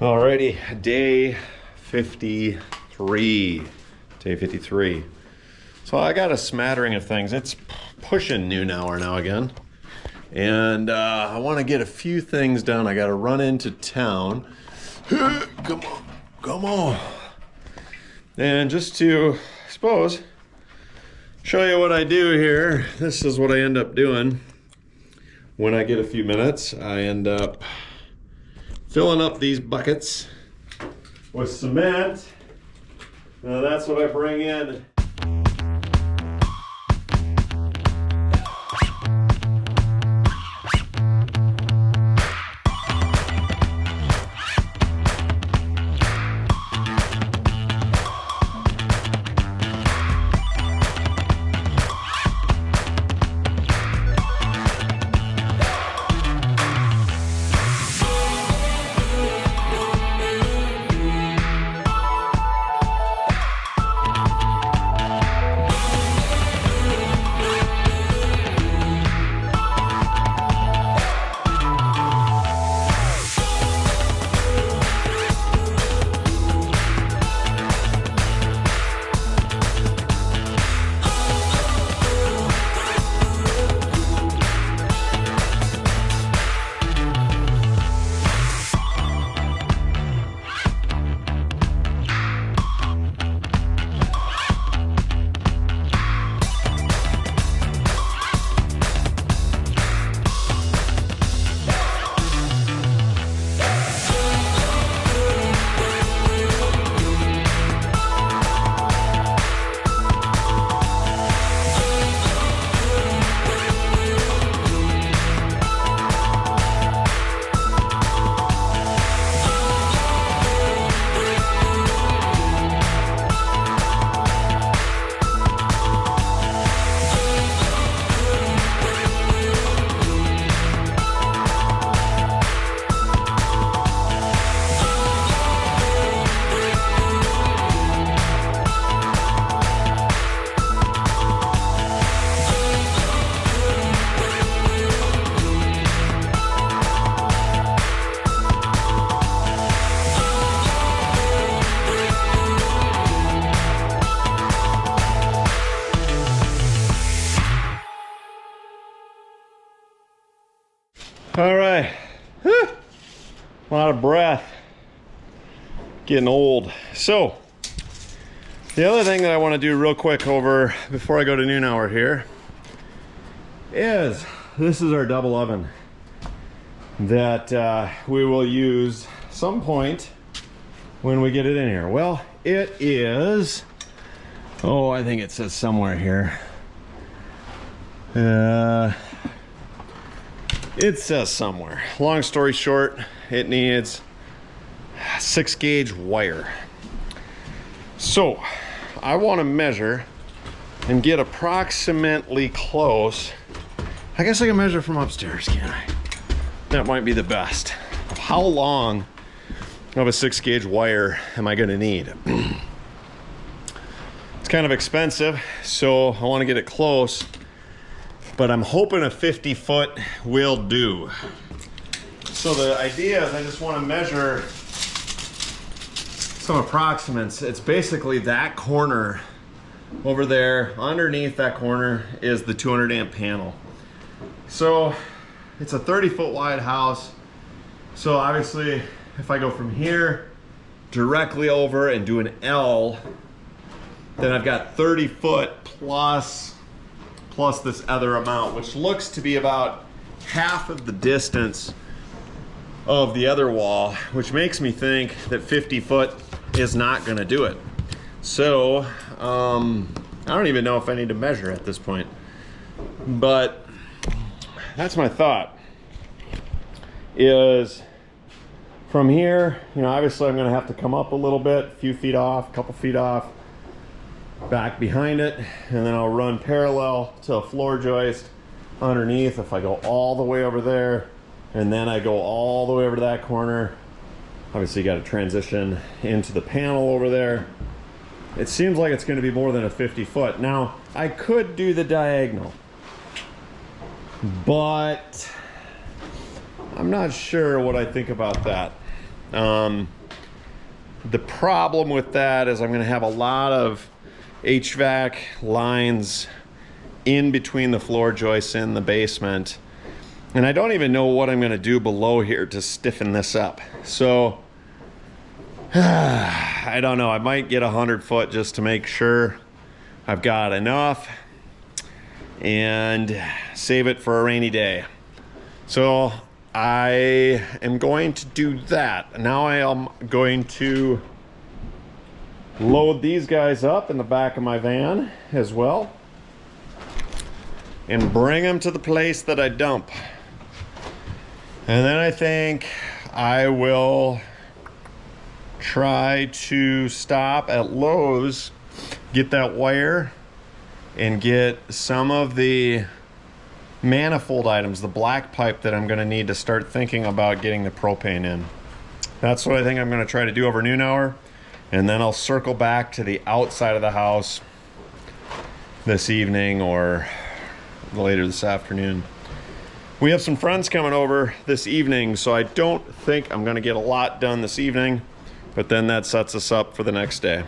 Alrighty, day 53. Day 53. So I got a smattering of things. It's pushing noon hour now again. And I want to get a few things done. I got to run into town. Come on, come on. And just to, I suppose, show you what I do here. This is what I end up doing. When I get a few minutes, I end up filling up these buckets with cement. Now that's what I bring in. All right, a lot of breath, getting old. So the other thing that I want to do real quick over before I go to noon hour here is this is our double oven that we will use some point when we get it in here. Well, it is, oh, I think it says somewhere here. It says somewhere. Long story short, it needs 6-gauge wire. So I want to measure and get approximately close. I guess I can measure from upstairs, can't I? That might be the best. How long of a 6-gauge wire am I going to need? It's kind of expensive, so I want to get it close. But I'm hoping a 50-foot will do. So the idea is I just want to measure some approximates. It's basically that corner over there. Underneath that corner is the 200 amp panel. So it's a 30-foot wide house. So obviously if I go from here directly over and do an L, then I've got 30 foot plus this other amount, which looks to be about half of the distance of the other wall, which makes me think that 50 foot is not gonna do it. So I don't even know if I need to measure at this point, but that's my thought, is from here, you know, obviously I'm gonna have to come up a little bit, a few feet off, a couple feet off, back behind it, and then I'll run parallel to a floor joist underneath. If I go all the way over there and then I go all the way over to that corner, obviously you got to transition into the panel over there. It seems like it's going to be more than a 50 foot. Now I could do the diagonal, but I'm not sure what I think about that. The problem with that is I'm going to have a lot of HVAC lines in between the floor joists in the basement. And I don't even know what I'm going to do below here to stiffen this up. So I don't know. I might get 100 foot just to make sure I've got enough and save it for a rainy day. So I am going to do that. Now I am going to load these guys up in the back of my van as well and bring them to the place that I dump. And then I think I will try to stop at Lowe's, get that wire, and get some of the manifold items, the black pipe that I'm going to need to start thinking about getting the propane in. That's what I think I'm going to try to do over noon hour, and then I'll circle back to the outside of the house this evening or later this afternoon. We have some friends coming over this evening, so I don't think I'm going to get a lot done this evening, but then that sets us up for the next day.